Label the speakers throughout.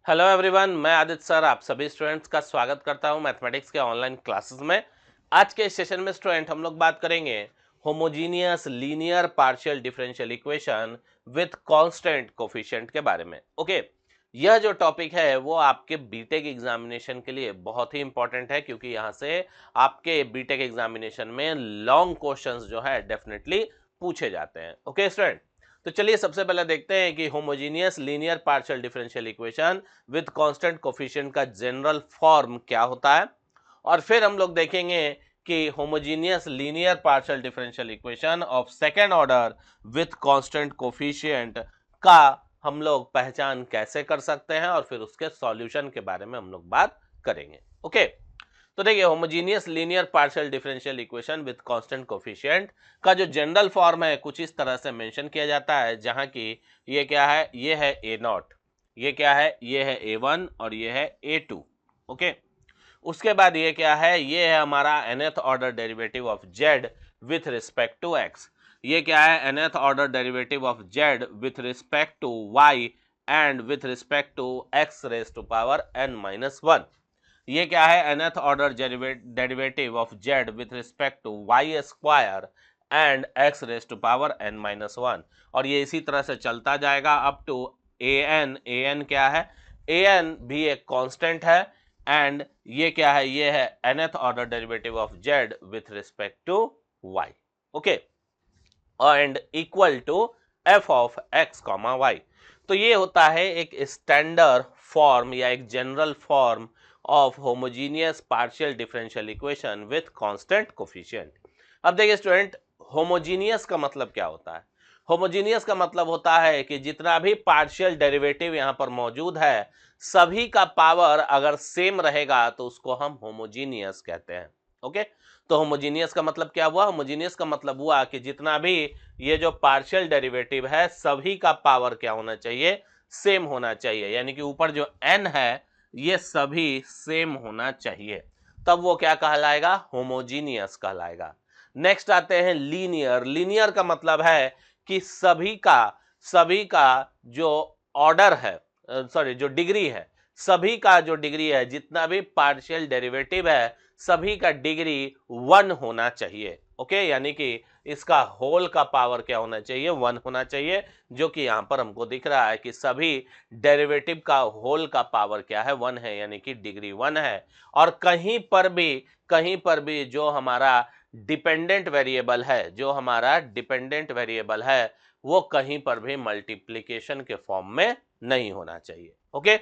Speaker 1: Hello everyone, मैं Aditya sir आप सभी स्टूडेंट्स का स्वागत करता हूं मैथमेटिक्स के ऑनलाइन क्लासेस में। आज के सेशन में स्टूडेंट हम लोग बात करेंगे homogeneous linear partial differential equation with constant coefficient के बारे में। ओके, यह जो टॉपिक है वो आपके बीटेक एग्जामिनेशन के लिए बहुत ही इंपॉर्टेंट है, क्योंकि यहाँ से आपके बीटेक एग्जामिनेशन में लॉन्ग क्वेश्चंस जो है डेफिनेटली पूछे जाते हैं। ओके स्टूडेंट, तो चलिए सबसे पहले देखते हैं कि homogeneous linear partial differential equation with constant coefficient का जनरल फॉर्म क्या होता है, और फिर हम लोग देखेंगे कि homogeneous linear partial differential equation of second order with constant coefficient का हम लोग पहचान कैसे कर सकते हैं, और फिर उसके सॉल्यूशन के बारे में हम लोग बात करेंगे। ओके, तो देखिए homogeneous linear partial differential equation with constant coefficient का जो जनरल फॉर्म है कुछ इस तरह से मेंशन किया जाता है, जहां की ये क्या है, ये है ए नॉट, ये क्या है, ये है a1 और ये है a2। ओके, उसके बाद ये क्या है, ये है हमारा nth order derivative of z with respect to x। ये क्या है, nth order derivative of z with respect to y and with respect to x raise to power n-1। ये क्या है, nth order derivative of z with respect to y square and x raise to power n-1, और ये इसी तरह से चलता जाएगा अप टू an क्या है, an भी एक कांस्टेंट है, एंड ये क्या है, ये है nth order derivative of z with respect to y। Okay, and equal to f of x comma y। तो ये होता है एक स्टैंडर्ड फॉर्म या एक general form of homogeneous partial differential equation with constant coefficient. अब देखिए स्टूडेंट, होमोजीनियस का मतलब क्या होता है? होमोजीनियस का मतलब होता है कि जितना भी पार्शियल डेरिवेटिव यहाँ पर मौजूद है सभी का पावर अगर सेम रहेगा तो उसको हम होमोजीनियस कहते हैं। ओके, तो होमोजीनियस का मतलब क्या हुआ? होमोजीनियस का मतलब हुआ कि जितना भी ये जो पार्शियल डेरिवेटिव है सभी का पावर क्या होना चाहिए, सेम होना चाहिए, यानी कि ऊपर जो n है ये सभी सेम होना चाहिए, तब वो क्या कहलाएगा, होमोजीनियस कहलाएगा। नेक्स्ट आते हैं लीनियर। लीनियर का मतलब है कि सभी का जो ऑर्डर है, सॉरी जो डिग्री है, सभी का जो डिग्री है, जितना भी पार्शियल डेरिवेटिव है सभी का डिग्री 1 होना चाहिए। ओके, यानी कि इसका होल का पावर क्या होना चाहिए, 1 होना चाहिए, जो कि यहां पर हमको दिख रहा है कि सभी डेरिवेटिव का होल का पावर क्या है, 1 है, यानी कि डिग्री 1 है। और कहीं पर भी जो हमारा डिपेंडेंट वेरिएबल है, वो कहीं पर भी मल्टीप्लिकेशन के फॉर्म में नहीं होना चाहिए। ओके,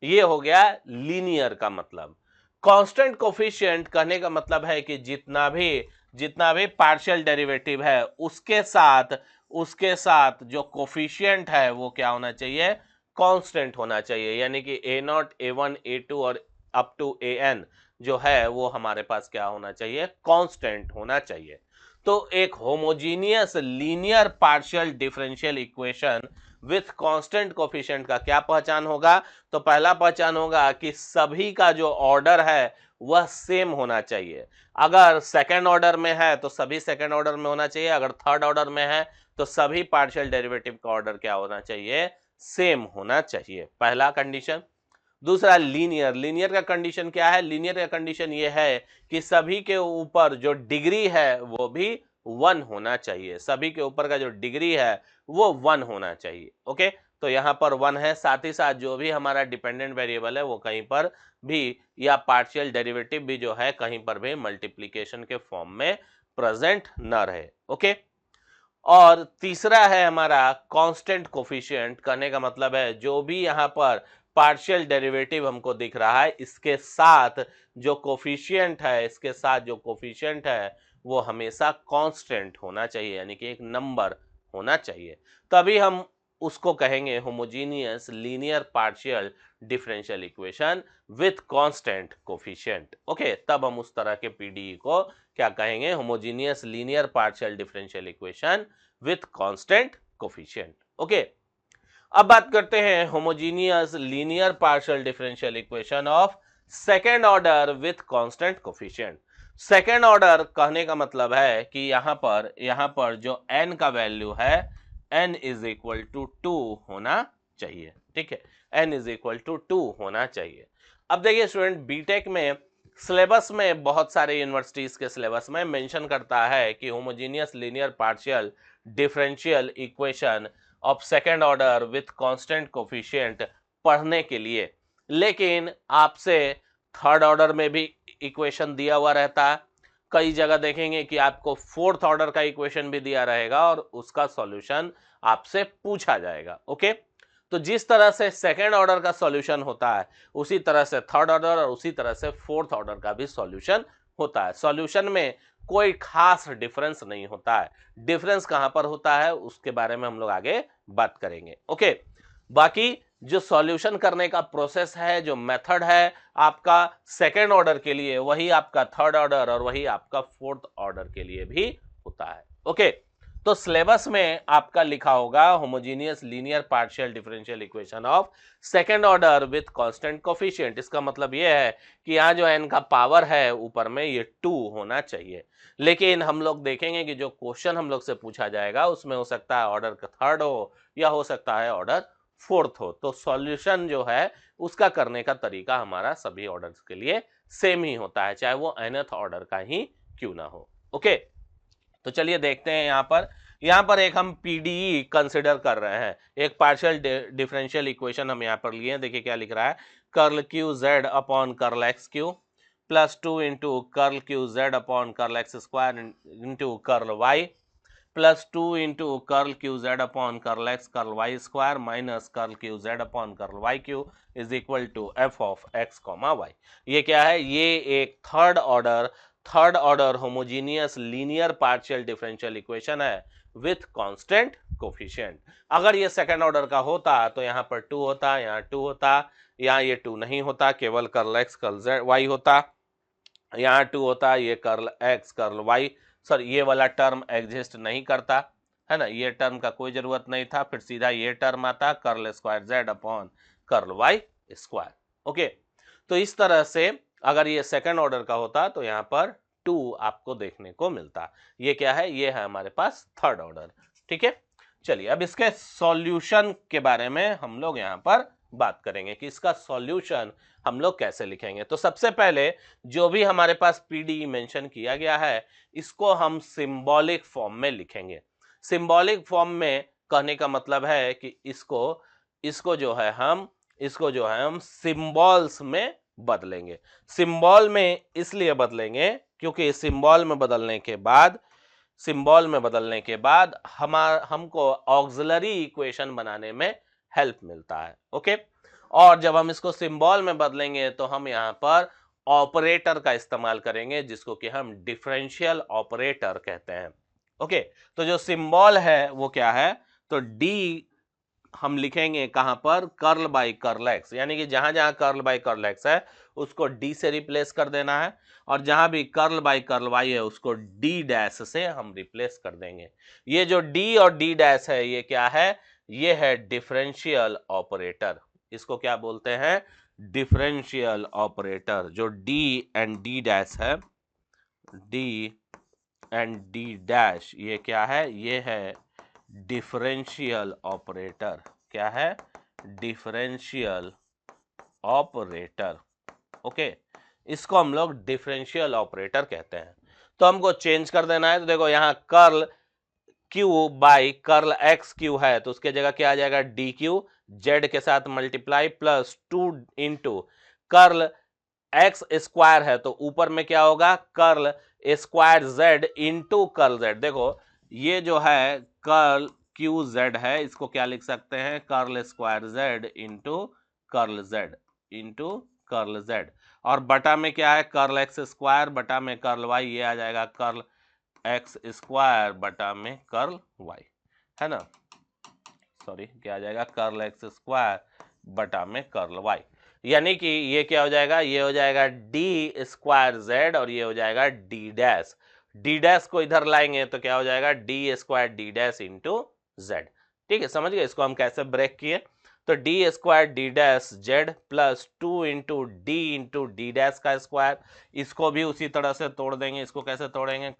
Speaker 1: ये हो गया लीनियर का मतलब। कांस्टेंट कोफिशिएंट कहने का मतलब है कि जितना भी पार्शियल डेरिवेटिव है उसके साथ जो कोफिशिएंट है वो क्या होना चाहिए, कांस्टेंट होना चाहिए, यानी कि a0 a1 a2 और अप टू an जो है वो हमारे पास क्या होना चाहिए, कांस्टेंट होना चाहिए। तो एक homogeneous linear partial differential equation with constant coefficient का क्या पहचान होगा? तो पहला पहचान होगा कि सभी का जो ऑर्डर है वह सेम होना चाहिए। अगर सेकंड ऑर्डर में है तो सभी सेकंड ऑर्डर में होना चाहिए, अगर थर्ड ऑर्डर में है तो सभी पार्शियल डेरिवेटिव का ऑर्डर क्या होना चाहिए, सेम होना चाहिए, पहला कंडीशन। दूसरा लीनियर। लीनियर का कंडीशन क्या है? लीनियर का कंडीशन ये है कि सभी के ऊपर जो डिग्री है वो भी 1 होना चाहिए, सभी के ऊपर का जो डिग्री है वो 1 होना चाहिए। ओके, तो यहाँ पर 1 है, साथ ही साथ जो भी हमारा डिपेंडेंट वेरिएबल है वो कहीं पर भी, या पार्शियल डेरिवेटिव भी जो है कहीं पर भी मल्टीप्लिकेशन के फॉर्म में प्रेजेंट न रहे। ओके, और तीसरा है हमारा कांस्टेंट कोफिशिएंट। करने का मतलब है जो भी यहाँ पर पार्शियल डेरिवेटिव हमको दिख रहा है इसके साथ जो कोफिशिएंट है वो हमेशा कांस्टेंट होना चाहिए, यानी कि एक नंबर होना चाहिए, तभी हम उसको कहेंगे homogeneous linear partial differential equation with constant coefficient. Okay, तब हम उस तरह के पीडीई को क्या कहेंगे, homogeneous linear partial differential equation with constant coefficient. Okay, अब बात करते हैं homogeneous linear partial differential equation of second order with constant coefficient. Second order कहने का मतलब है कि यहां पर जो n का वैल्यू है n इज इक्वल टू 2 होना चाहिए। ठीक है, n इज इक्वल टू 2 होना चाहिए। अब देखिए स्टूडेंट, बीटेक में सिलेबस में बहुत सारे यूनिवर्सिटीज के सिलेबस में मेंशन करता है कि homogeneous linear partial differential equation of second order with constant coefficient पढ़ने के लिए, लेकिन आपसे थर्ड ऑर्डर में भी इक्वेशन दिया हुआ रहता है। कई जगह देखेंगे कि आपको फोर्थ ऑर्डर का इक्वेशन भी दिया रहेगा और उसका सॉल्यूशन आपसे पूछा जाएगा। ओके, तो जिस तरह से सेकेंड ऑर्डर का सॉल्यूशन होता है उसी तरह से थर्ड ऑर्डर और उसी तरह से फोर्थ ऑर्डर का भी सॉल्यूशन होता है। सॉल्यूशन में कोई खास डिफरेंस नहीं होता है। डिफरेंस कहां पर होता है उसके बारे में हम लोग आगे बात करेंगे। ओके, बाकी जो सॉल्यूशन करने का प्रोसेस है, जो मेथड है आपका सेकेंड ऑर्डर के लिए, वही आपका थर्ड ऑर्डर और वही आपका फोर्थ ऑर्डर के लिए भी होता है। ओके, तो सिलेबस में आपका लिखा होगा homogeneous linear partial differential equation of second order with constant coefficient. इसका मतलब यह है कि यहाँ जो n का पावर है ऊपर में ये 2 होना चाहिए। लेकिन हम लोग देखेंगे कि जो क्वेश्चन हम लोग से पूछा जाएगा उसमें हो सकता है ऑर्डर का थर्ड हो या हो सकता है ऑर्डर फोर्थ हो। तो सॉल्यूशन जो है उसका करने का तरीका हमारा सभी ऑर्डर्स के लिए सेम ही होता है, चाहे वो nth ऑर्डर का ही क्यों ना हो। ओके, तो चलिए देखते हैं यहाँ पर एक हम पीडीई कंसिडर कर रहे हैं। एक पार्शियल डिफरेंशियल इक्वेशन हम यहाँ पर लिए हैं। देखिए क्या लिख रहा है, curl cube z upon curl x cube plus 2 into curl cube z upon curl x square into curl Y plus 2 into curl cube z upon curl x curl Y square minus curl cube z upon curl y cube is equal to F of x comma Y. ये क्या है, ये एक third order homogeneous linear partial differential equation है with constant coefficient. अगर ये second order का होता तो यहाँ पर 2 होता, यहाँ 2 होता, यहाँ ये 2 नहीं होता, केवल curl x curl z y होता, यहाँ 2 होता, ये curl x curl y, sir ये वाला टर्म एग्जिस्ट नहीं करता है ना, ये टर्म का कोई जरूरत नहीं था, फिर सीधा ये टर्म आता curl square z upon curl Y square. Okay, तो इस तरह से अगर ये सेकंड ऑर्डर का होता तो यहाँ पर 2 आपको देखने को मिलता। ये क्या है, ये है हमारे पास थर्ड ऑर्डर। ठीक है, चलिए अब इसके सॉल्यूशन के बारे में हम लोग यहाँ पर बात करेंगे कि इसका सॉल्यूशन हम लोग कैसे लिखेंगे। तो सबसे पहले जो भी हमारे पास पीडीई मेंशन किया गया है इसको हम सिंबॉलिक फॉर्म में लिखेंगे। सिंबॉलिक फॉर्म में कहने का मतलब है कि इसको जो है हम सिंबल्स में बदलेंगे। सिंबल में इसलिए बदलेंगे क्योंकि सिंबल में बदलने के बाद हमको ऑक्सिलरी इक्वेशन बनाने में हेल्प मिलता है। ओके, और जब हम इसको सिंबल में बदलेंगे तो हम यहाँ पर ऑपरेटर का इस्तेमाल करेंगे जिसको कि हम डिफरेंशियल ऑपरेटर कहते हैं। ओके, तो जो सिंबल है वो क्या है, तो डी हम लिखेंगे कहां पर, कर्ल बाई कर्ल एक्स, यानी कि जहां जहां कर्ल बाई कर्ल एक्स है उसको डी से रिप्लेस कर देना है, और जहां भी कर्ल बाई कर्ल वाई है उसको डी डैश से हम रिप्लेस कर देंगे। ये जो डी और डी डैश है ये क्या है, ये है डिफरेंशियल ऑपरेटर। इसको क्या बोलते हैं, डिफरेंशियल ऑपरेटर। जो डी एंड डी डैश है, डी एंड डी डैश, ये क्या है, ये है डिफरेंशियल ऑपरेटर। क्या है, डिफरेंशियल ऑपरेटर। ओके, इसको हम लोग डिफरेंशियल ऑपरेटर कहते हैं। तो हमको चेंज कर देना है। तो देखो यहाँ curl Q by curl x Q है तो उसके जगह क्या आ जाएगा, डी क्यू, जेड के साथ multiply plus 2 into curl x square है तो ऊपर में क्या होगा, curl square Z into curl Z. देखो ये जो है कर्ल क्यू जेड है इसको क्या लिख सकते हैं, curl square Z into curl Z, और बटा में क्या है, कर्ल एक्स स्क्वायर बटा में कर्ल वाई, ये आ जाएगा कर्ल एक्स स्क्वायर बटा में कर्ल वाई, है ना, सॉरी क्या आ जाएगा, कर्ल एक्स स्क्वायर बटा में कर्ल वाई। यानी कि ये क्या हो जाएगा, ये हो जाएगा डी स्क्वायर जेड और ये हो जाएगा डी डैश। डी डैश को इधर लाएंगे तो क्या हो जाएगा, D square D dash into Z. ठीक है, समझ गए इसको हम कैसे ब्रेक किए। तो D square D dash Z plus 2 into D dash का स्क्वायर, इसको भी उसी तरह से तोड़ देंगे। इसको कैसे तोड़ेंगे,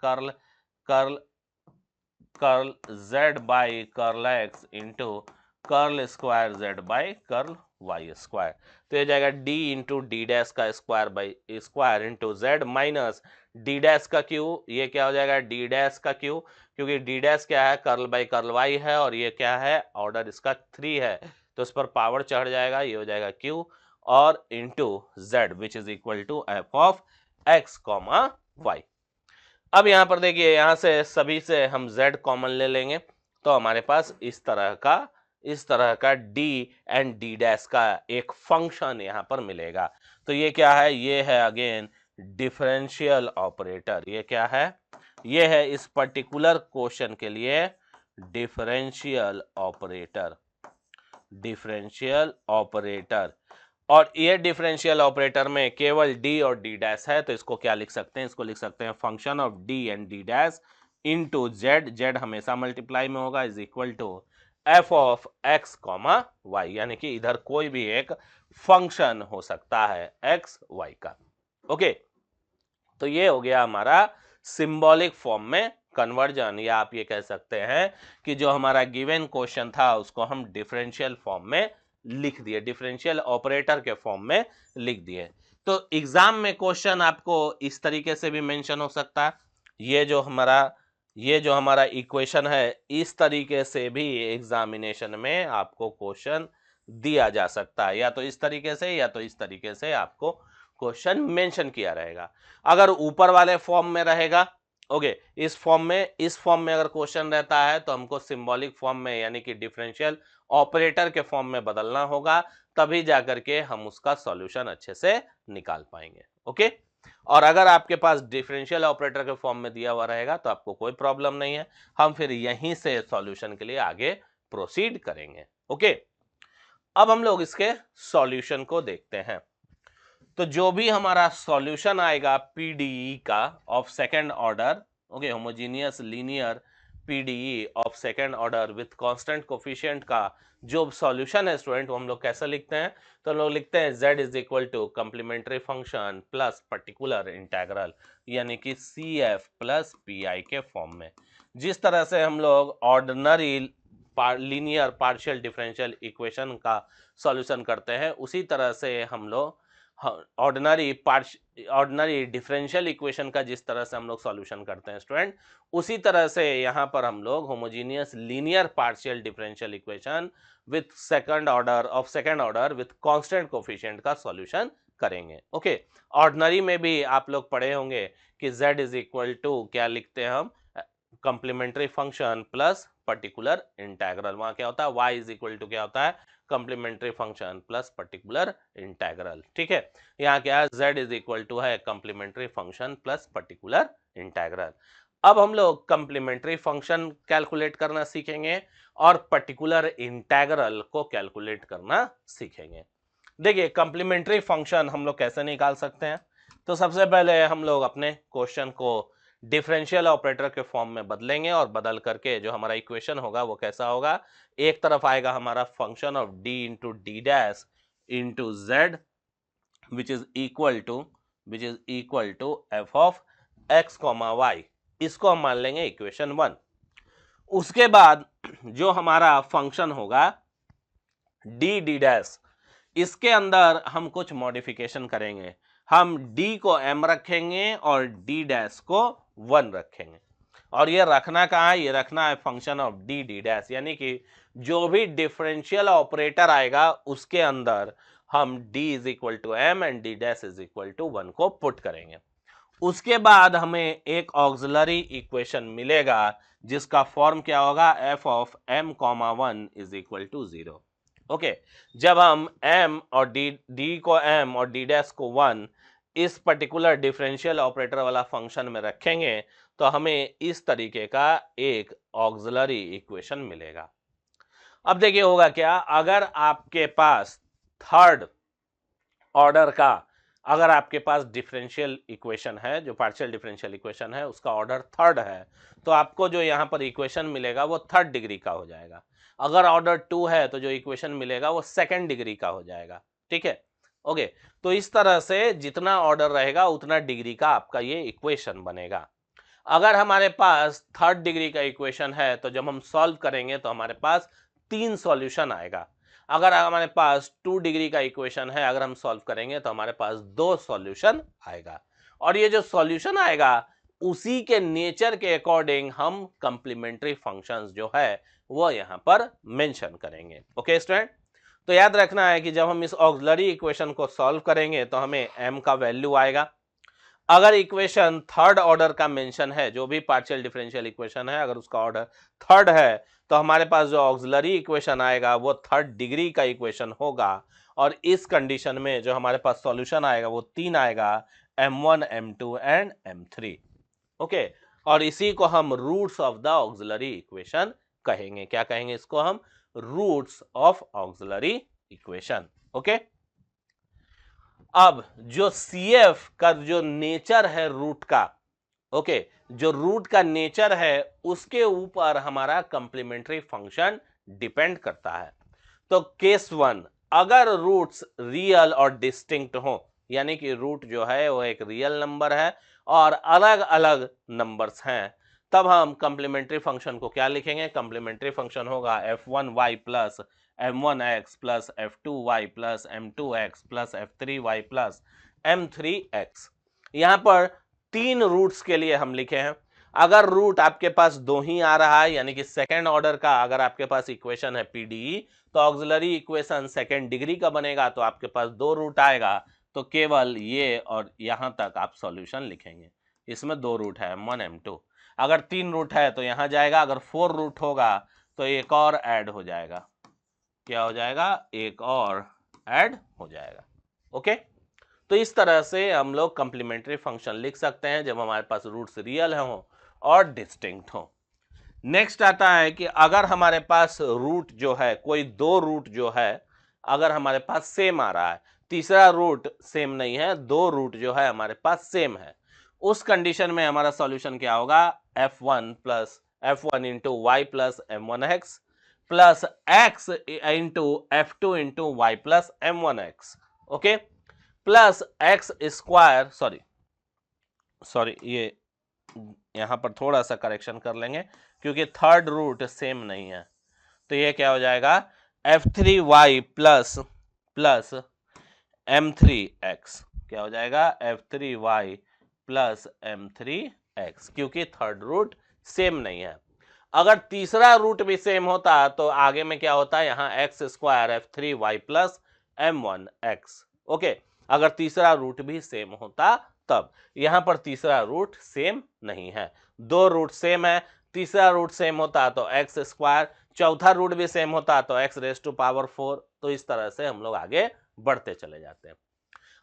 Speaker 1: curl z by curl x into curl square z by curl Y square. तो ये जाएगा डी इंटू डी डैश का square by square into z minus D dash का क्यू, ये क्या हो जाएगा डी डैश का क्यू, क्योंकि डी डैश क्या है कर्ल बाई कर्ल वाई है और ये क्या है ऑर्डर इसका 3 है, तो इस पर पावर चढ़ जाएगा, ये हो जाएगा क्यू और into Z which is equal to F of x comma Y. अब यहां पर देखिए यहां से सभी से हम z कॉमन ले लेंगे तो हमारे पास इस तरह का d एंड d डैश का एक फंक्शन यहां पर मिलेगा। तो ये क्या है, ये है अगेन डिफरेंशियल ऑपरेटर। ये क्या है, ये है इस पर्टिकुलर क्वेश्चन के लिए डिफरेंशियल ऑपरेटर, डिफरेंशियल ऑपरेटर। और ये डिफरेंशियल ऑपरेटर में केवल डी और डी डैश है, तो इसको क्या लिख सकते हैं, इसको लिख सकते हैं function of D and D dash into Z, Z हमेशा मल्टीप्लाई में होगा, is equal to F of x comma Y, यानी कि इधर कोई भी एक फंक्शन हो सकता है एक्स वाई का। ओके, तो ये हो गया हमारा सिंबॉलिक फॉर्म में कन्वर्जन, या आप ये कह सकते हैं कि जो हमारा गिवन क्वेश्चन था उसको हम डिफरेंशियल फॉर्म में लिख दिए, डिफरेंशियल ऑपरेटर के फॉर्म में लिख दिए। तो एग्जाम में क्वेश्चन आपको इस तरीके से भी मेंशन हो सकता है, ये जो हमारा इक्वेशन है इस तरीके से भी एग्जामिनेशन में आपको क्वेश्चन दिया जा सकता है, या तो इस तरीके से या तो इस तरीके से आपको क्वेश्चन मेंशन किया रहेगा। अगर ऊपर वाले फॉर्म में रहेगा, ओके, इस फॉर्म में अगर क्वेश्चन रहता है तो हमको सिंबॉलिक फॉर्म में यानी कि डिफरेंशियल ऑपरेटर के फॉर्म में बदलना होगा, तभी जाकर के हम उसका सॉल्यूशन अच्छे से निकाल पाएंगे। ओके, और अगर आपके पास डिफरेंशियल ऑपरेटर के फॉर्म में दिया हुआ रहेगा तो आपको कोई प्रॉब्लम नहीं है, हम फिर यहीं से सॉल्यूशन के लिए आगे प्रोसीड करेंगे। ओके, अब हम लोग इसके सॉल्यूशन को देखते हैं। तो जो भी हमारा सॉल्यूशन आएगा पीडीई का of second order, okay, homogeneous linear PDE of second order with constant coefficient का जो सॉल्यूशन है स्टूडेंट, वो हम लोग कैसे लिखते हैं, तो हम लोग लिखते हैं z is equal to complementary function plus particular integral, यानी कि CF प्लस PI के फॉर्म में। जिस तरह से हम लोग ordinary linear partial differential equation का सॉल्यूशन करते हैं, उसी तरह से हम लोग ऑर्डिनरी डिफरेंशियल इक्वेशन का जिस तरह से हम लोग सॉल्यूशन करते हैं स्टूडेंट, उसी तरह से यहाँ पर हम लोग homogeneous linear partial differential equation with second order with constant coefficient का सॉल्यूशन करेंगे। ओके, ऑर्डिनरी में भी आप लोग पढ़े होंगे कि z इज इक्वल टू क्या लिखते हैं हम, complementary function plus particular integral, वहां क्या होता है y इज इक्वल टू क्या होता है complementary function plus particular integral. ठीक है, यहाँ क्या है z इज इक्वल टू है complementary function plus particular integral. अब हम लोग कॉम्प्लीमेंट्री फंक्शन कैलकुलेट करना सीखेंगे और पर्टिकुलर इंटेग्रल को कैलकुलेट करना सीखेंगे। देखिए कॉम्प्लीमेंट्री फंक्शन हम लोग कैसे निकाल सकते हैं, तो सबसे पहले हम लोग अपने क्वेश्चन को डिफरेंशियल ऑपरेटर के फॉर्म में बदलेंगे और बदल करके जो हमारा इक्वेशन होगा वो कैसा होगा, एक तरफ आएगा हमारा function of d into D dash into Z which is equal to F of x comma Y, इसको हम मान लेंगे इक्वेशन 1। उसके बाद जो हमारा फंक्शन होगा डी डैश, इसके अंदर हम कुछ मॉडिफिकेशन करेंगे, हम d को m रखेंगे और d डैश को 1 रखेंगे। और ये रखना कहाँ है, ये रखना है फंक्शन ऑफ डी डैश, यानी कि जो भी डिफरेंशियल ऑपरेटर आएगा उसके अंदर हम d is equal to m and d dash is equal to 1 को पुट करेंगे। उसके बाद हमें एक ऑक्सिलरी इक्वेशन मिलेगा जिसका फॉर्म क्या होगा, f of m comma 1 is equal to 0। Okay, जब हम m और d को m और d डैश को 1 इस पर्टिकुलर डिफरेंशियल ऑपरेटर वाला फंक्शन में रखेंगे तो हमें इस तरीके का एक ऑक्सिलरी इक्वेशन मिलेगा। अब देखिए होगा क्या, अगर आपके पास थर्ड ऑर्डर का अगर आपके पास डिफरेंशियल इक्वेशन है, जो पार्शियल डिफरेंशियल इक्वेशन है उसका ऑर्डर थर्ड है, तो आपको जो यहाँ पर इक्वेशन मिलेगा वो थर्ड डिग्री का हो जाएगा। अगर ऑर्डर 2 है तो जो इक्वेशन मिलेगा वो सेकंड डिग्री का हो जाएगा। ठीक है, ओके, तो इस तरह से जितना ऑर्डर रहेगा उतना डिग्री का आपका ये इक्वेशन बनेगा। अगर हमारे पास थर्ड डिग्री का इक्वेशन है तो जब हम सॉल्व करेंगे तो हमारे पास 3 सॉल्यूशन आएगा। अगर हमारे पास 2 डिग्री का इक्वेशन है, अगर हम सॉल्व करेंगे तो हमारे पास 2 सॉल्यूशन आएगा, और ये जो सॉल्यूशन आएगा उसी के नेचर के अकॉर्डिंग हम कंप्लीमेंट्री फंक्शंस जो है वो यहाँ पर मेंशन करेंगे। ओके स्टूडेंट, तो याद रखना है कि जब हम इस ऑक्सिलरी इक्वेशन को सॉल्व करेंगे तो हमें m का वैल्यू आएगा। अगर इक्वेशन थर्ड ऑर्डर का मेंशन है, जो भी पार्शियल डिफरेंशियल इक्वेशन है अगर उसका ऑर्डर थर्ड है, तो हमारे पास जो ऑक्सिलरी इक्वेशन आएगा वो थर्ड डिग्री का इक्वेशन होगा, और इस कंडीशन में जो हमारे पास सॉल्यूशन आएगा वो 3 आएगा, m1 m2 and m3। Okay, और इसी को हम roots of the auxiliary equation कहेंगे। क्या कहेंगे इसको हम? Roots of auxiliary equation. Okay, अब जो CF का जो नेचर है रूट का, ओके, जो रूट का नेचर है उसके ऊपर हमारा कंप्लीमेंट्री फंक्शन डिपेंड करता है। तो केस 1, अगर रूट्स रियल और डिस्टिंक्ट हो, यानी कि रूट जो है वो एक रियल नंबर है और अलग अलग नंबर्स हैं, तब हम कंप्लीमेंट्री फंक्शन को क्या लिखेंगे? कंप्लीमेंट्री फंक्शन होगा f1y plus m1x plus f2y plus m2x plus f3y plus m3x। यहाँ पर 3 रूट्स के लिए हम लिखे हैं। अगर रूट आपके पास 2 ही आ रहा है, यानी कि सेकेंड ऑर्डर का अगर आपके पास इक्वेशन है PDE, तो ऑक्सिलरी इक्वेशन सेकेंड डिग्री का बनेगा, तो आपके पास 2 रूट आएगा, तो केवल ये और यहां तक आप सॉल्यूशन लिखेंगे। इसमें 2 रूट है m1 m2। अगर 3 रूट है तो यहां जाएगा, अगर 4 रूट होगा तो एक और ऐड हो जाएगा। क्या हो जाएगा? एक और ऐड हो जाएगा। ओके, तो इस तरह से हम लोग कंप्लीमेंट्री फंक्शन लिख सकते हैं जब हमारे पास रूट्स रियल हो और डिस्टिंक्ट हो। नेक्स्ट आता है कि अगर हमारे पास रूट जो है, कोई 2 रूट जो है अगर हमारे पास सेम आ रहा है, तीसरा रूट सेम नहीं है, 2 रूट जो है हमारे पास सेम है, उस कंडीशन में हमारा सॉल्यूशन क्या होगा? f1 plus f1 into Y plus m1x plus x into f2 into Y plus m1x, okay, plus x square, sorry ये यहां पर थोड़ा सा करेक्शन कर लेंगे क्योंकि थर्ड रूट सेम नहीं है, तो ये क्या हो जाएगा? f3y plus plus m3x। क्या हो जाएगा? f3y प्लस m3x, क्योंकि थर्ड रूट सेम नहीं है। अगर तीसरा रूट भी सेम होता तो आगे में क्या होता है? यहाँ x square f3y plus m1x। Okay, अगर तीसरा रूट भी सेम होता तब। यहां पर तीसरा रूट सेम नहीं है, 2 रूट सेम है, तीसरा रूट सेम होता तो एक्स स्क्वायर, चौथा रूट भी सेम होता तो एक्स रेज टू पावर 4। तो इस तरह से हम लोग आगे बढ़ते चले जाते हैं।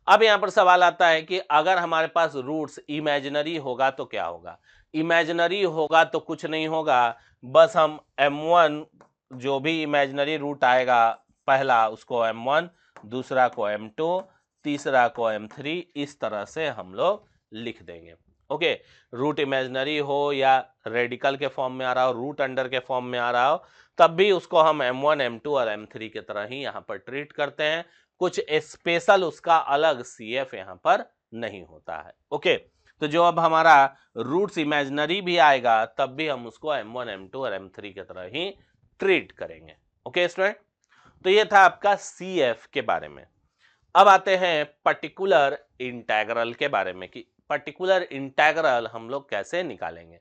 Speaker 1: अब यहां पर सवाल आता है कि अगर हमारे पास रूट्स इमेजिनरी होगा तो क्या होगा? इमेजिनरी होगा तो कुछ नहीं होगा, बस हम m1 जो भी इमेजिनरी रूट आएगा, पहला उसको m1, दूसरा को m2, तीसरा को m3, इस तरह से हम लोग लिख देंगे। ओके, रूट इमेजिनरी हो या रेडिकल के फॉर्म में आ रहा हो, रूट अंडर के फॉर्म में आ रहा हो, तब भी उसको हम m1 m2 और m3 की तरह ही यहाँ पर ट्रीट करते हैं। कुछ स्पेशल उसका अलग CF यहाँ पर नहीं होता है। ओके, तो जो अब हमारा रूट्स इमेजिनरी भी आएगा तब भी हम उसको m1 m2 और m3 की तरह ही ट्रीट करेंगे। ओके स्टूडेंट, तो ये था आपका CF के बारे में। अब आते हैं पर्टिकुलर इंटेग्रल के बारे में कि पर्टिकुलर इंटेग्रल हम लोग कैसे निकालेंगे।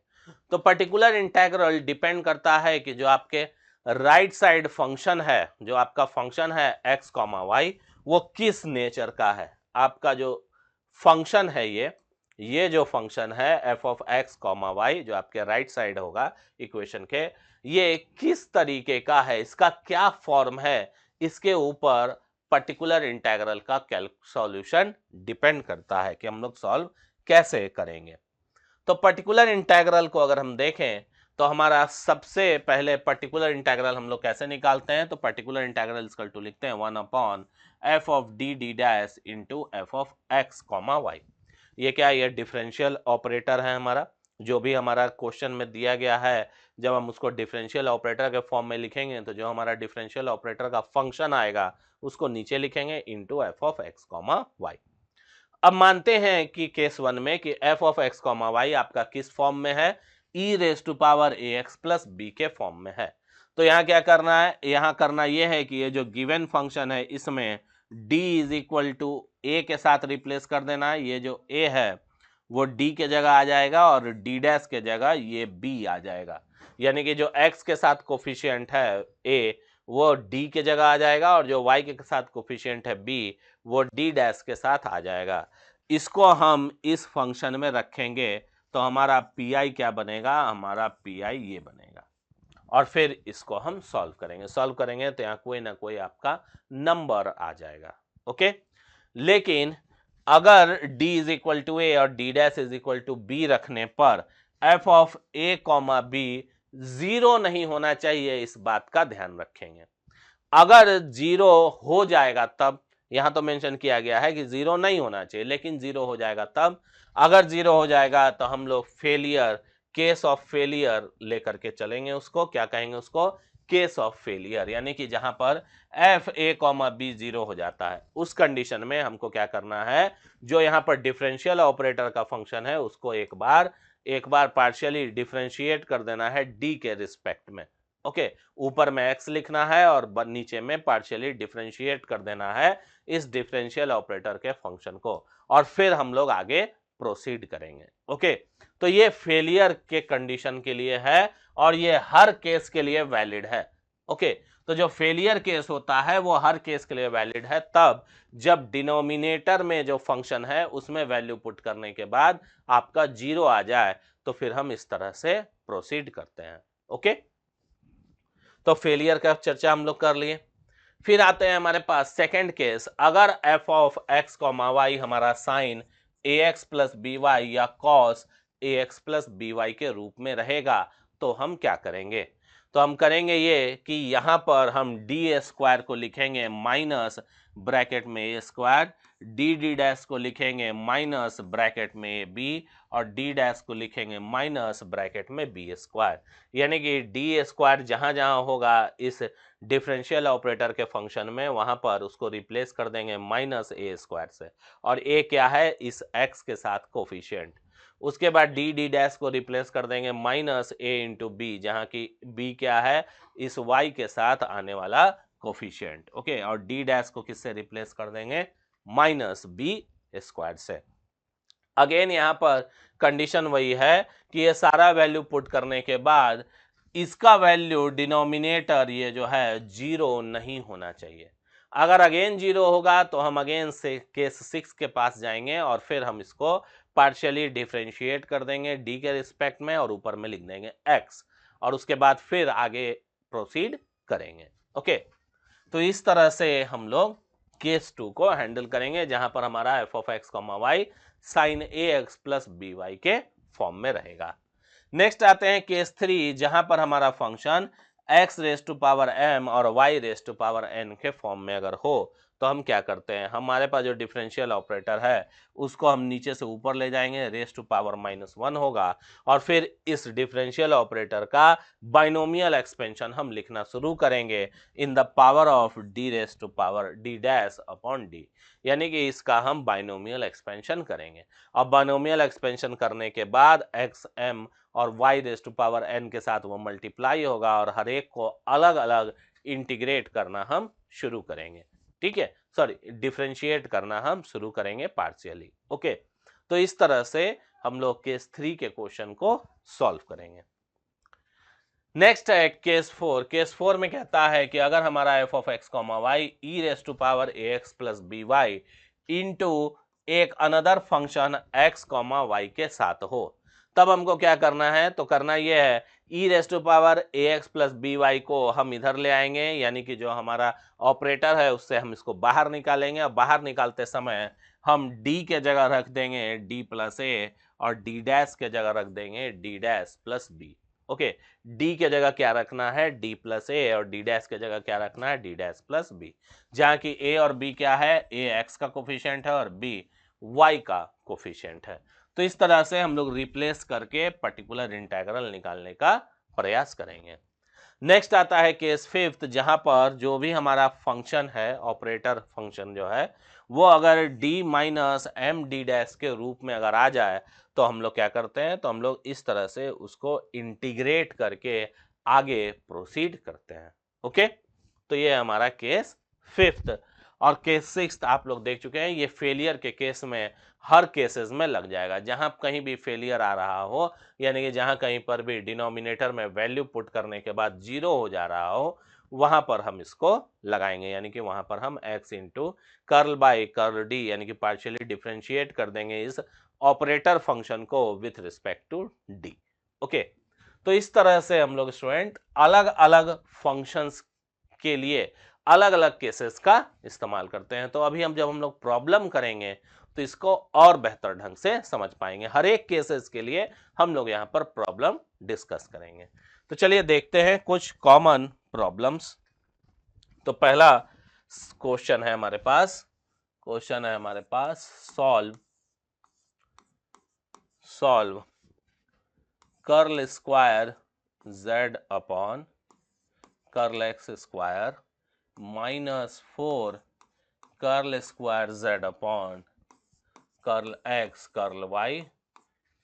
Speaker 1: तो पर्टिकुलर इंटेग्रल डिपेंड करता है कि जो आपके राइट साइड फंक्शन है, जो आपका फंक्शन है x, y, वो किस नेचर का है। आपका जो फंक्शन है ये जो फंक्शन है f ऑफ x, y, जो आपके राइट साइड होगा इक्वेशन के, ये किस तरीके का है, इसका क्या फॉर्म है, इसके ऊपर पर्टिकुलर इंटेग्रल का सॉल्यूशन डिपेंड करता है कि हम लोग सॉल्व कैसे करेंगे। तो पर्टिकुलर इंटेग्रल को अगर हम देखें तो हमारा सबसे पहले पर्टिकुलर इंटेग्रल हम लोग कैसे निकालते हैं? तो पर्टिकुलर इंटेग्रल इक्वल टू लिखते हैं 1/f of D D dash into F of x comma Y. ये क्या है? ये डिफरेंशियल ऑपरेटर है हमारा, जो भी हमारा क्वेश्चन में दिया गया है, जब हम उसको डिफरेंशियल ऑपरेटर के फॉर्म में लिखेंगे तो जो हमारा डिफरेंशियल ऑपरेटर का फंक्शन आएगा उसको नीचे लिखेंगे into F of x comma Y. अब मानते हैं कि केस 1 में कि F of x comma Y आपका किस फॉर्म में है? e raise to power ax plus B के फॉर्म में है। तो यहाँ क्या करना है, यहाँ करना ये है कि ये जो गिवन फंक्शन है इसमें d इज इक्वल टू ए के साथ रिप्लेस कर देना है। ये जो a है वो d के जगह आ जाएगा और d डैश के जगह ये b आ जाएगा। यानी कि जो x के साथ कोफिशिएंट है a वो d के जगह आ जाएगा और जो y के साथ कोफिशिएंट है b वो d डैश के साथ आ जाएगा। इसको हम इस फंक्शन में रखेंगे तो हमारा पी क्या बनेगा, हमारा पी ये बनेगा। और फिर इसको हम सॉल्व करेंगे तो यहाँ कोई ना कोई आपका नंबर आ जाएगा। ओके, लेकिन अगर d is equal to A और d dash is equal to B रखने पर f of a comma B zero नहीं होना चाहिए, इस बात का ध्यान रखेंगे। अगर जीरो हो जाएगा तब, यहां तो मेंशन किया गया है कि जीरो नहीं होना चाहिए, लेकिन जीरो हो जाएगा तब। अगर जीरो हो जाएगा तो हम लोग फेलियर, केस ऑफ फेलियर लेकर के चलेंगे, उसको क्या कहेंगे, उसको केस ऑफ फेलियर। यानी कि जहां पर F A comma B zero हो जाता है उस कंडीशन में हमको क्या करना है, जो यहां पर डिफरेंशियल ऑपरेटर का फंक्शन है उसको एक बार पार्शियली डिफरेंशिएट कर देना है डी के रिस्पेक्ट में। ओके, ऊपर में x लिखना है और नीचे में पार्शियली डिफरेंशिएट कर देना है इस डिफरेंशियल ऑपरेटर के फंक्शन को, और फिर हम लोग आगे प्रोसीड करेंगे। ओके, तो ये फेलियर के कंडीशन के लिए है और ये हर केस के लिए वैलिड है। ओके, तो जो फेलियर केस होता है वो हर केस के लिए वैलिड है तब जब डिनोमिनेटर में जो फंक्शन है उसमें वैल्यू पुट करने के बाद आपका जीरो आ जाए, तो फिर हम इस तरह से प्रोसीड करते हैं। ओके, तो फेलियर का चर्चा हम लोग कर लिए। फिर आते हैं हमारे पास सेकंड केस, अगर f of x comma Y हमारा sine ax plus B Y या cos ax plus B Y के रूप में रहेगा तो हम क्या करेंगे। तो हम करेंगे ये कि यहाँ पर हम डी स्क्वायर को लिखेंगे माइनस ब्रैकेट में ए स्क्वायर, डी डी डैश को लिखेंगे माइनस ब्रैकेट में ए बी और डी डैश को लिखेंगे माइनस ब्रैकेट में बी स्क्वायर। यानी कि डी स्क्वायर जहाँ जहाँ होगा इस डिफरेंशियल ऑपरेटर के फंक्शन में वहां पर उसको रिप्लेस कर देंगे माइनस ए स्क्वायर से, और ए क्या है, इस x के साथ कोफिशिएंट। उसके बाद डी डी डैश को रिप्लेस कर देंगे माइनस ए इंटू बी, जहाँ की b क्या है, इस y के साथ आने वाला कोफिशिएंट। ओके, और डी डैश को किससे रिप्लेस कर देंगे, माइनस बी स्क्वायर से। अगेन यहाँ पर कंडीशन वही है कि ये सारा वैल्यू पुट करने के बाद इसका वैल्यू डिनोमिनेटर ये जो है जीरो नहीं होना चाहिए। अगर अगेन जीरो होगा तो हम अगेन से केस 6 के पास जाएंगे और फिर हम इसको पार्शियली डिफरेंशिएट कर देंगे डी के रिस्पेक्ट में और ऊपर में लिख देंगे x, और उसके बाद फिर आगे प्रोसीड करेंगे। ओके, तो इस तरह से हम लोग केस 2 को हैंडल करेंगे जहां पर हमारा f of x comma Y sine A X plus B Y के फॉर्म में रहेगा। नेक्स्ट आते हैं केस 3, जहां पर हमारा function x raise to power m और y raise to power n के फॉर्म में अगर हो तो हम क्या करते हैं, हमारे पास जो डिफरेंशियल ऑपरेटर है उसको हम नीचे से ऊपर ले जाएंगे, रेस टू पावर -1 होगा, और फिर इस डिफरेंशियल ऑपरेटर का बाइनोमियल एक्सपेंशन हम लिखना शुरू करेंगे in the power of d raise to power d dash upon d। यानी कि इसका हम बाइनोमियल एक्सपेंशन करेंगे, और बाइनोमियल एक्सपेंशन करने के बाद एक्स m और y raise to power n के साथ वो मल्टीप्लाई होगा और हर एक को अलग अलग इंटीग्रेट करना हम शुरू करेंगे। ठीक है, सॉरी, डिफरेंशिएट करना हम शुरू करेंगे पार्शियली। ओके, तो इस तरह से हम लोग केस 3 के क्वेश्चन को सॉल्व करेंगे। नेक्स्ट है केस 4। केस 4 में कहता है कि अगर हमारा f of x comma Y E raise to power A X plus B Y into एक another function x comma Y के साथ हो, तब हमको क्या करना है, तो करना यह है E raise to power A X plus B Y को हम इधर ले आएंगे, यानी कि जो हमारा ऑपरेटर है उससे हम इसको बाहर निकालेंगे, और बाहर निकालते समय हम d के जगह रख देंगे d प्लस ए और d डैश के जगह रख देंगे d dash plus B. Okay, d के जगह क्या रखना है, d प्लस ए, और d डैश के जगह क्या रखना है, d डैश प्लस बी, जहाँ की a और b क्या है, a x का कोफिशिएंट है और b y का कोफिशिएंट है। तो इस तरह से हम लोग रिप्लेस करके पर्टिकुलर इंटीग्रल निकालने का प्रयास करेंगे। नेक्स्ट आता है केस 5, जहां पर जो भी हमारा फंक्शन है, ऑपरेटर फंक्शन जो है वो अगर d minus M D dash के रूप में अगर आ जाए तो हम लोग क्या करते हैं, तो हम लोग इस तरह से उसको इंटीग्रेट करके आगे प्रोसीड करते हैं। ओके, तो ये हमारा केस फिफ्थ। और केस सिक्स्थ आप लोग देख चुके हैं, ये फेलियर के केस में हर केसेस में लग जाएगा। जहां कहीं भी फेलियर आ रहा हो, यानी कि जहां कहीं पर भी डिनोमिनेटर में वैल्यू पुट करने के बाद 0 हो जा रहा हो, वहां पर हम इसको लगाएंगे, यानी कि वहां पर हम x into curl by curl D यानी कि पार्शियली डिफ्रेंशिएट कर देंगे इस ऑपरेटर फंक्शन को with respect to D. Okay, तो इस तरह से हम लोग स्टूडेंट अलग अलग फंक्शंस के लिए अलग अलग केसेस का इस्तेमाल करते हैं। तो अभी जब हम लोग प्रॉब्लम करेंगे तो इसको और बेहतर ढंग से समझ पाएंगे। हर एक केसेस के लिए हम लोग यहाँ पर प्रॉब्लम डिस्कस करेंगे। तो चलिए देखते हैं कुछ कॉमन प्रॉब्लम्स। तो पहला क्वेश्चन है हमारे पास, solve curl square z upon curl x square minus 4 curl square z upon curl x curl Y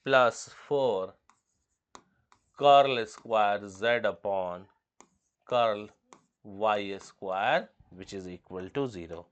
Speaker 1: plus 4 curl square z upon curl Y square which is equal to 0।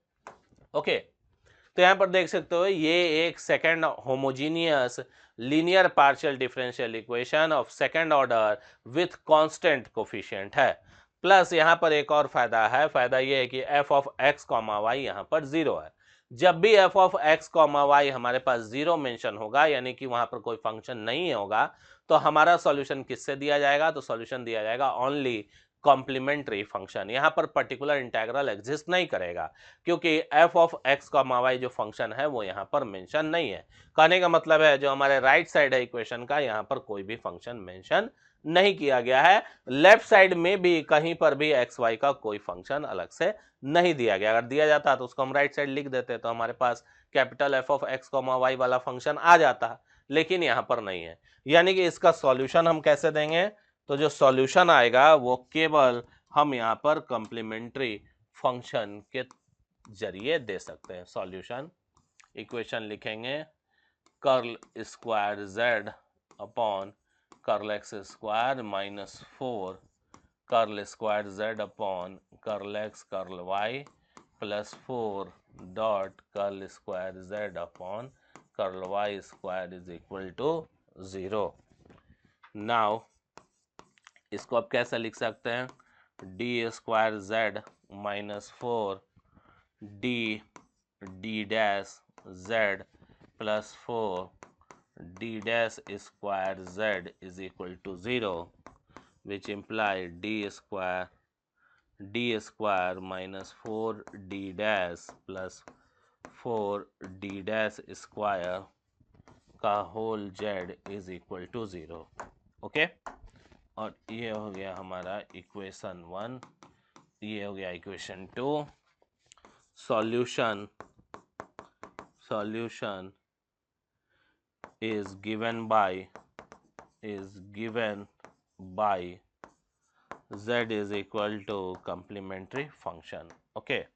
Speaker 1: Okay, तो यहां पर देख सकते हो ये एक second homogeneous linear partial differential equation of second order with constant coefficient है। Plus यहां पर एक और फायदा है, फायदा ये है कि F of x comma Y यहां पर 0 है। जब भी F of x comma Y हमारे पास 0 मेंशन होगा, यानी कि वहां पर कोई फंक्शन नहीं होगा, तो हमारा सॉल्यूशन किससे दिया जाएगा? तो सॉल्यूशन दिया जाएगा ओनली कॉम्प्लीमेंट्री फंक्शन। यहां पर पर्टिकुलर इंटीग्रल एग्जिस्ट नहीं करेगा, क्योंकि F of x comma Y जो फंक्शन है वो यहाँ पर मेंशन नहीं है। कहने का मतलब है जो हमारे राइट साइड है इक्वेशन का, यहाँ पर कोई भी फंक्शन मेंशन नहीं किया गया है। लेफ्ट साइड में भी कहीं पर भी एक्स वाई का कोई फंक्शन अलग से नहीं दिया गया। अगर दिया जाता तो उसको हम राइट साइड लिख देते, तो हमारे पास capital F of x comma Y वाला फंक्शन आ जाता, लेकिन यहाँ पर नहीं है। यानी कि इसका सॉल्यूशन हम कैसे देंगे? तो जो सॉल्यूशन आएगा वो केवल हम यहाँ पर कॉम्प्लीमेंट्री फंक्शन के जरिए दे सकते हैं। सॉल्यूशन इक्वेशन लिखेंगे curl square z upon curl x square minus 4 curl square z upon curl x curl Y plus 4 dot curl square z upon curl Y square is equal to 0। Now इसको आप कैसे लिख सकते हैं? D square z minus 4 D dash z plus 4 D dash square z is equal to 0, which imply D square minus 4 D dash plus 4 D dash square का whole z is equal to 0। Okay, और ये हो गया हमारा equation 1, ये हो गया equation 2। Solution is given by z is equal to complementary function. Okay,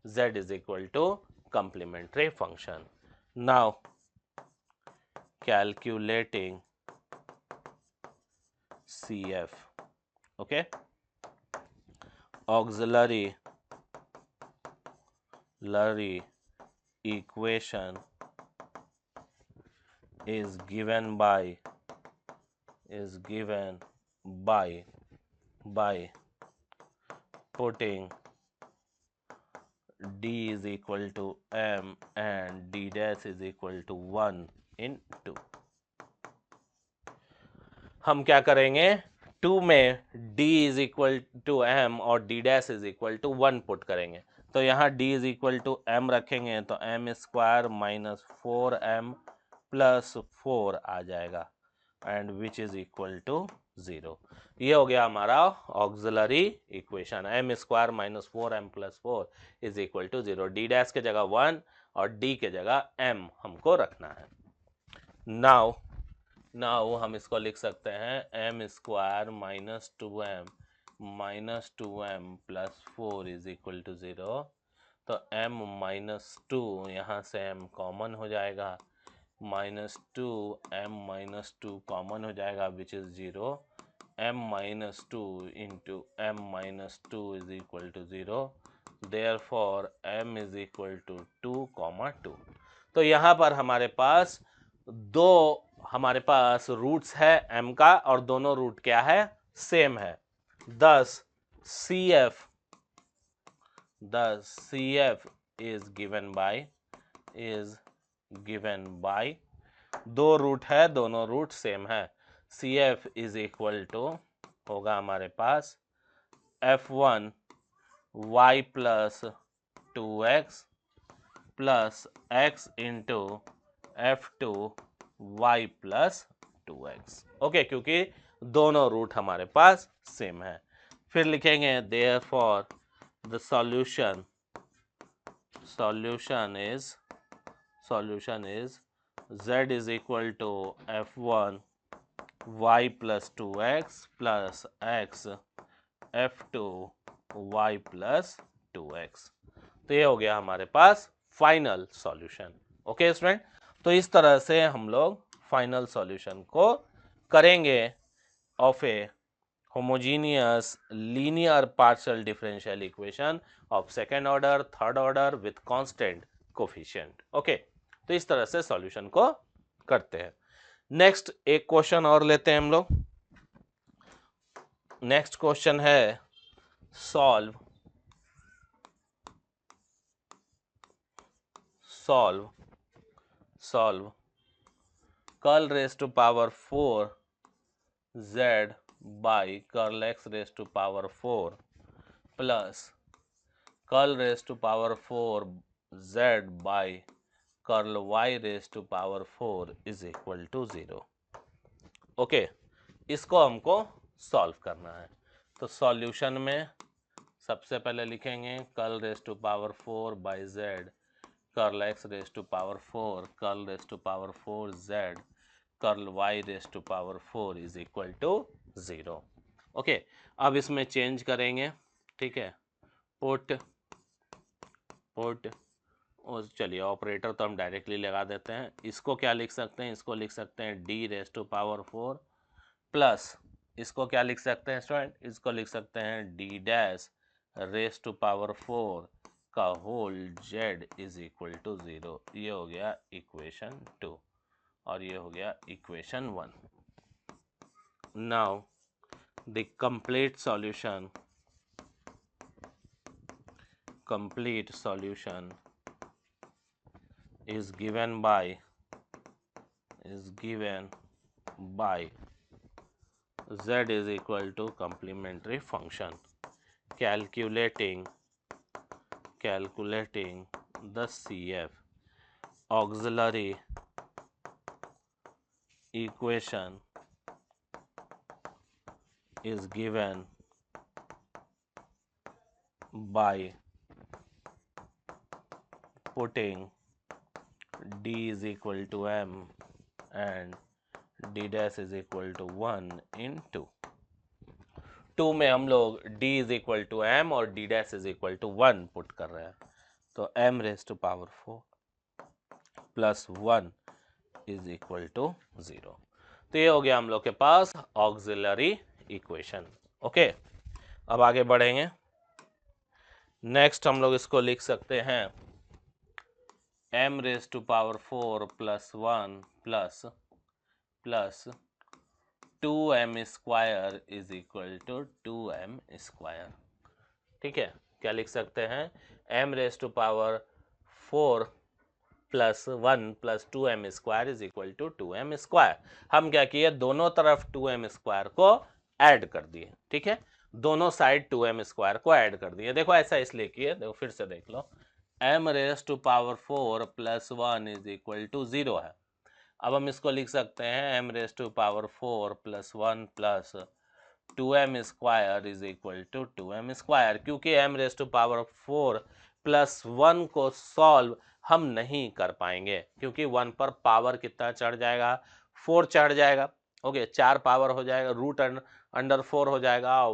Speaker 1: z is equal to complementary function. Now calculating CF. Okay, auxiliary equation is given by putting d is equal to m and d dash is equal to 1 in 2। हम क्या करेंगे? 2 में d is equal to m और d dash is equal to 1 put करेंगे। तो यहाँ d is equal to m रखेंगे तो m square minus 4m plus 4 आ जाएगा and which is equal to 0। ये हो गया हमारा auxiliary equation, m square minus 4m plus 4 is equal to 0। d dash के जगह 1 और d के जगह m हमको रखना है। नाउ हम इसको लिख सकते हैं m square minus 2m plus 4 is equal to 0। तो m माइनस 2 यहाँ से m कॉमन हो जाएगा, माइनस 2 m माइनस 2 कॉमन हो जाएगा which is 0। m minus 2 into m minus 2 is equal to 0, therefore m is equal to 2, 2। तो यहाँ पर हमारे पास रूट्स है m का और दोनों रूट क्या है, सेम है। thus CF is given by दो रूट है, दोनों रूट सेम है। CF इज इक्वल टू होगा हमारे पास F1 y plus 2x plus x into F2 y plus 2x। Okay, क्योंकि दोनों रूट हमारे पास सेम है। फिर लिखेंगे therefore the solution is z is equal to f1 y plus 2x plus x f2 y plus 2x। तो ये हो गया हमारे पास फाइनल सॉल्यूशन। ओके स्टूडेंट, तो इस तरह से हम लोग फाइनल सॉल्यूशन को करेंगे of A homogeneous linear partial differential equation of second order, third order with constant coefficient। Okay, तो इस तरह से सॉल्यूशन को करते हैं। नेक्स्ट एक क्वेश्चन और लेते हैं हम लोग। नेक्स्ट क्वेश्चन है solve curl raise to power 4 z by curl x raised to power 4 plus curl raised to power 4 z by curl y raise to power 4 is equal to 0। Okay, इसको हमको solve करना है। तो solution में सबसे पहले लिखेंगे curl raise to power 4 by z curl x raise to power 4 curl raise to power 4 z curl y raise to power 4 is equal to 0। Okay, अब इसमें चेंज करेंगे। ठीक है, पुट और चलिए ऑपरेटर तो हम डायरेक्टली लगा देते हैं। इसको क्या लिख सकते हैं, इसको लिख सकते हैं d raise to power 4 plus इसको क्या लिख सकते हैं स्टूडेंट, इसको लिख सकते हैं d dash raise to power 4 का whole z is equal to 0। ये हो गया इक्वेशन 2 और ये हो गया equation 1। Now the complete solution is given by z is equal to complementary function calculating the CF auxiliary equation is given by putting d is equal to m and d dash is equal to 1 in 2 में हम लोग d is equal to m और d dash is equal to 1 put कर रहे हैं। तो m raised to power 4 plus 1 is equal to 0। तो ये हो गया हम लोग के पास ऑक्सिलरी इक्वेशन। ओके, अब आगे बढ़ेंगे। नेक्स्ट हम लोग इसको लिख सकते हैं m raised to power 4 plus 1 plus 2m square is equal to 2m square. ठीक है, क्या लिख सकते हैं, m raised to power 4 plus 1 plus 2m square is equal to 2m square. हम क्या किए, दोनों तरफ 2m स्क्वायर को ऐड कर दिए। ठीक है, दोनों साइड 2m स्क्वायर को ऐड कर दिए। देखो ऐसा इसलिए किए, देखो फिर से देख लो, m raise to power 4 plus 1 is equal to 0 है। अब हम इसको लिख सकते हैं m raise to power 4 plus 1 plus 2m square is equal to 2m square, क्योंकि m raise to power 4 plus 1 को सॉल्व हम नहीं कर पाएंगे, क्योंकि 1 पर पावर कितना चढ़ जाएगा, 4 चढ़ जाएगा। ओके, 4 पावर हो जाएगा, रूट अंडर 4 हो जाएगा,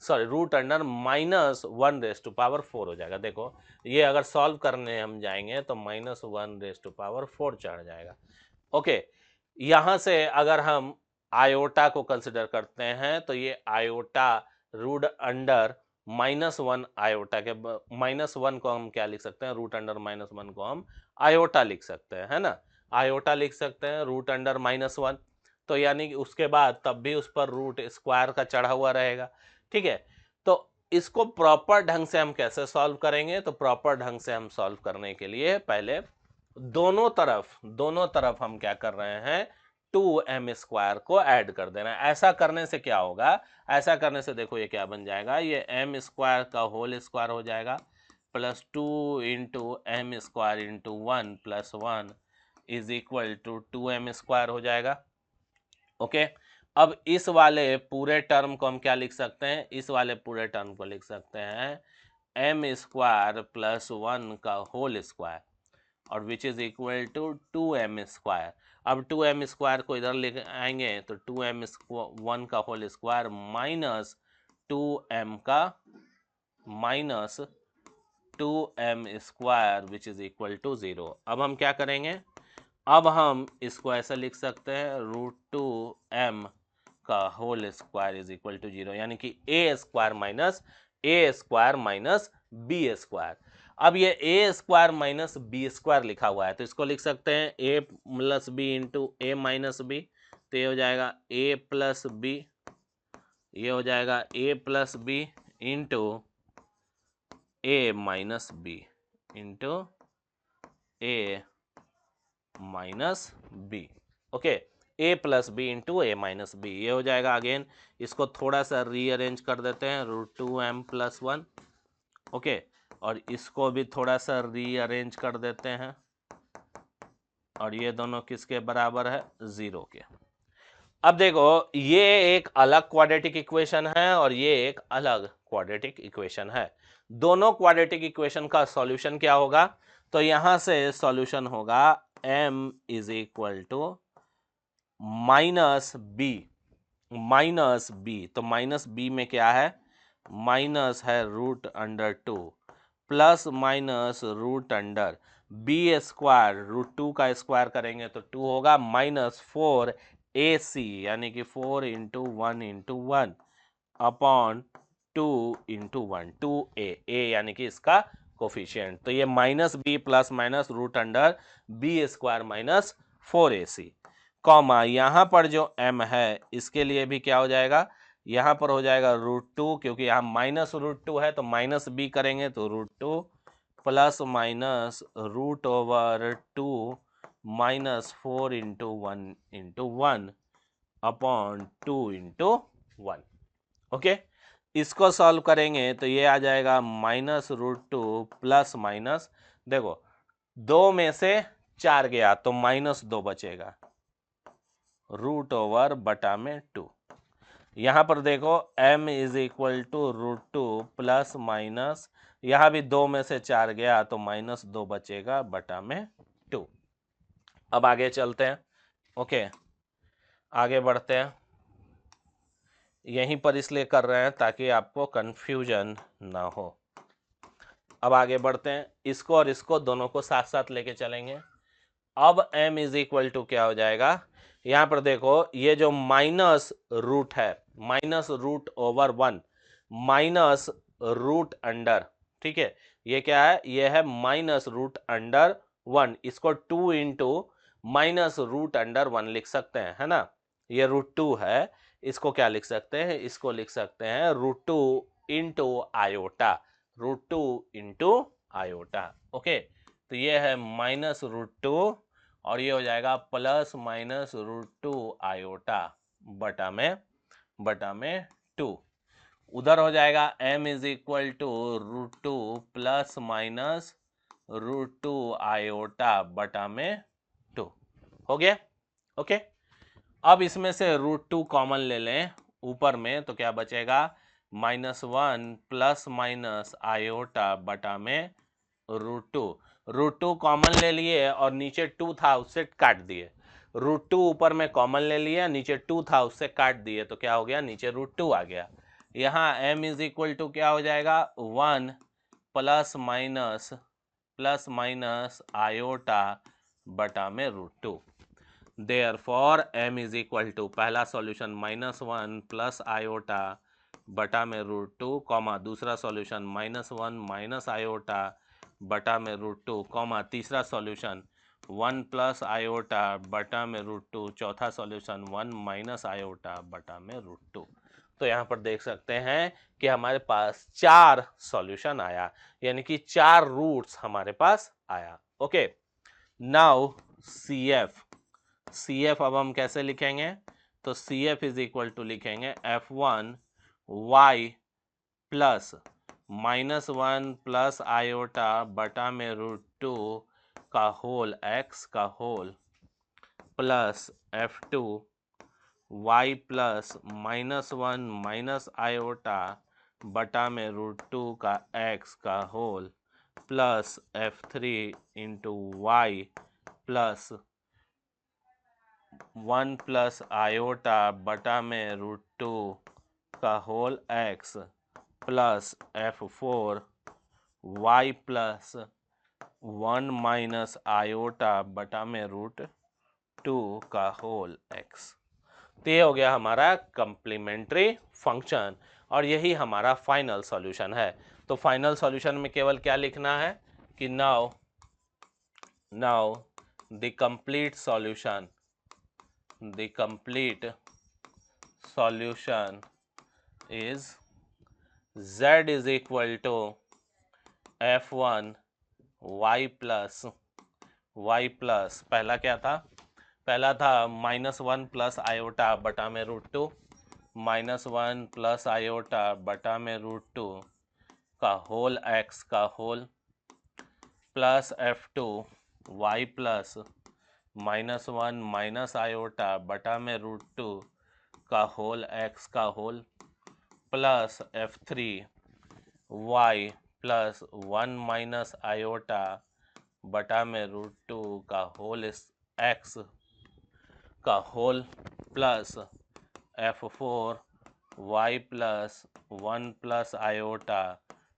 Speaker 1: root under minus 1 raise to power 4 हो जाएगा। देखो ये अगर सॉल्व करने हम जाएंगे तो माइनस 1 रेज टू पावर 4 चढ़ जाएगा। ओके, यहाँ से अगर हम आयोटा को कंसिडर करते हैं तो ये आयोटा रूट अंडर -1 आयोटा के -1 को हम क्या लिख सकते हैं, रूट अंडर -1 को हम आयोटा लिख सकते हैं, है ना। आयोटा लिख सकते हैं रूट अंडर -1, तो यानी कि उसके बाद तब भी उस पर रूट स्क्वायर का चढ़ा हुआ रहेगा। ठीक है, तो इसको प्रॉपर ढंग से हम कैसे सॉल्व करेंगे, तो प्रॉपर ढंग से हम सॉल्व करने के लिए पहले दोनों तरफ हम क्या कर रहे हैं, 2m² को ऐड कर देना है। ऐसा करने से क्या होगा, ऐसा करने से देखो ये क्या बन जाएगा, ये m² का होल स्क्वायर हो जाएगा plus 2 into m² into 1 plus 1 is equal to 2m² हो जाएगा। ओके, अब इस वाले पूरे टर्म को हम क्या लिख सकते हैं, इस वाले पूरे टर्म को लिख सकते हैं m² प्लस 1 का होल स्क्वायर और विच इज इक्वल टू 2m²। अब 2m² को इधर ले आएंगे तो 2m1 का होल स्क्वायर माइनस 2m का minus 2m² which is equal to 0। अब हम क्या करेंगे, अब हम इसको ऐसा लिख सकते हैं √2m का whole square is equal to 0, यानी कि a² माइनस b²। अब ये a² माइनस b² लिखा हुआ है तो इसको लिख सकते हैं a plus B into a minus B, तो ये हो जाएगा a प्लस बी, ये हो जाएगा a plus B into a minus B into a minus B. Okay, a plus B into a minus B, ये हो जाएगा। अगेन इसको थोड़ा सा रीअरेंज कर देते हैं √2m प्लस 1। ओके, और इसको भी थोड़ा सा रीअरेंज कर देते हैं और ये दोनों किसके बराबर है, 0 के। अब देखो ये एक अलग क्वाड्रेटिक इक्वेशन है और ये एक अलग क्वाड्रेटिक इक्वेशन है। दोनों क्वाड्रेटिक इक्वेशन का सॉल्यूशन क्या होगा, तो यहां से सॉल्यूशन होगा m is equal to minus B, तो माइनस बी में क्या है, माइनस है √2 प्लस माइनस √अंडर b² √2 का स्क्वायर करेंगे तो 2 होगा माइनस 4ac, यानी कि 4 into 1 into 1 upon 2 into 1, 2a यानी कि इसका कोफिशिएंट। तो ये माइनस बी प्लस माइनस √अंडर b² माइनस 4ac, कॉमा यहाँ पर जो m है इसके लिए भी क्या हो जाएगा, यहाँ पर हो जाएगा √2, क्योंकि यहाँ माइनस √2 है तो माइनस b करेंगे तो √2 plus minus √2 minus 4 into 1 into 1 upon 2 into 1। Okay, इसको सॉल्व करेंगे तो ये आ जाएगा माइनस √2 प्लस माइनस, देखो 2 में से 4 गया तो -2 बचेगा √/2। यहाँ पर देखो m is equal to √2 plus minus, यहाँ भी 2 में से 4 गया तो -2 बचेगा /2। अब आगे चलते हैं। ओके, आगे बढ़ते हैं, यहीं पर इसलिए कर रहे हैं ताकि आपको कंफ्यूजन ना हो। अब आगे बढ़ते हैं, इसको और इसको दोनों को साथ साथ लेके चलेंगे। अब m इज इक्वल टू क्या हो जाएगा, यहाँ पर देखो ये जो माइनस रूट है, -√1 माइनस रूट अंडर, ठीक है, ये क्या है, ये है -√1, इसको 2 इंटू -√1 लिख सकते हैं, है ना। ये √2 है, इसको क्या लिख सकते हैं, इसको लिख सकते हैं √2 into iota, √2 into iota. Okay, तो ये है -√2 और ये हो जाएगा प्लस माइनस √2 आयोटा बटा में 2। उधर हो जाएगा m is equal to √2 plus minus √2 iota बटा में 2 हो गया। ओके, अब इसमें से √2 कॉमन ले लें ऊपर में तो क्या बचेगा, -1 प्लस माइनस आयोटा बटा में √2 कॉमन ले लिए और नीचे 2 था उससे काट दिए, √2 ऊपर में कॉमन ले लिया, नीचे 2 था उससे काट दिए तो क्या हो गया, नीचे √2 आ गया। यहाँ m इज इक्वल टू क्या हो जाएगा, 1 प्लस माइनस आयोटा बटा में √2। Therefore m is equal to पहला सॉल्यूशन -1 प्लस आयोटा बटा में √2 कॉमा दूसरा सॉल्यूशन -1 माइनस आयोटा बटा में √2 कॉमा तीसरा सॉल्यूशन 1 प्लस आयोटा बटा में √2 चौथा सॉल्यूशन 1 माइनस आयोटा बटा में √2। तो यहाँ पर देख सकते हैं कि हमारे पास 4 सॉल्यूशन आया, यानी कि 4 रूट्स हमारे पास आया। ओके, नाउ CF अब हम कैसे लिखेंगे? तो CF इज इक्वल टू लिखेंगे F1 y plus -1 plus iota बटा में √2 का होल x का whole plus F2 y plus -1 minus iota बटा में √2 का x का whole plus F3 into y plus 1 plus iota बटा में √2 का whole x plus F4 y plus 1 minus iota बटा में √2 का होल x। तो ये हो गया हमारा कम्प्लीमेंट्री फंक्शन और यही हमारा फाइनल सॉल्यूशन है। तो फाइनल सॉल्यूशन में केवल क्या लिखना है कि now the complete solution is z is equal to f1 y plus पहला क्या था? पहला था -1 प्लस आयोटा बटा में √2 -1 प्लस आयोटा बटा में √2 का होल x का whole plus F2 y plus -1 minus iota बटा में √2 का होल x का whole plus F3 y plus 1 minus iota बटा में √2 का होल x का whole plus F4 y plus 1 plus iota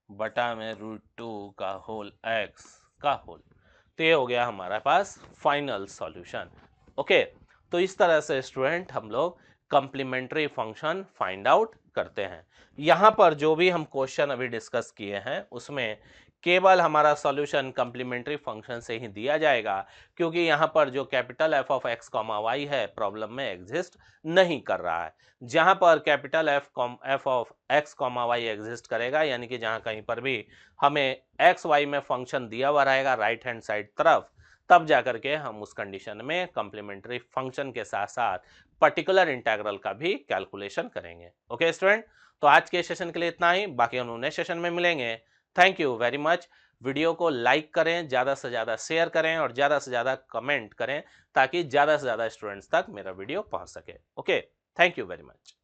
Speaker 1: बटा में √2 का होल x का होल। तो ये हो गया हमारे पास फाइनल सॉल्यूशन। ओके, तो इस तरह से स्टूडेंट हम लोग कम्प्लीमेंट्री फंक्शन फाइंड आउट करते हैं। यहाँ पर जो भी हम क्वेश्चन अभी डिस्कस किए हैं उसमें केवल हमारा सॉल्यूशन कम्प्लीमेंट्री फंक्शन से ही दिया जाएगा, क्योंकि यहाँ पर जो capital f of x comma Y है प्रॉब्लम में एग्जिस्ट नहीं कर रहा है। जहाँ पर capital f of x comma Y exist करेगा, यानी कि जहाँ कहीं पर भी हमें x y में फंक्शन दिया हुआ रहेगा राइट हैंड साइड तरफ, तब जाकर के हम उस कंडीशन में कम्प्लीमेंट्री फंक्शन के साथ साथ पर्टिकुलर इंटीग्रल का भी कैलकुलेशन करेंगे। ओके स्टूडेंट, तो आज के सेशन के लिए इतना ही, बाकी हम नेक्स्ट सेशन में मिलेंगे। Thank you very much. Video को लाइक करें, ज़्यादा से ज़्यादा शेयर करें और ज़्यादा से ज़्यादा कमेंट करें ताकि ज़्यादा से ज़्यादा स्टूडेंट्स तक मेरा वीडियो पहुंच सके। Okay, thank you very much.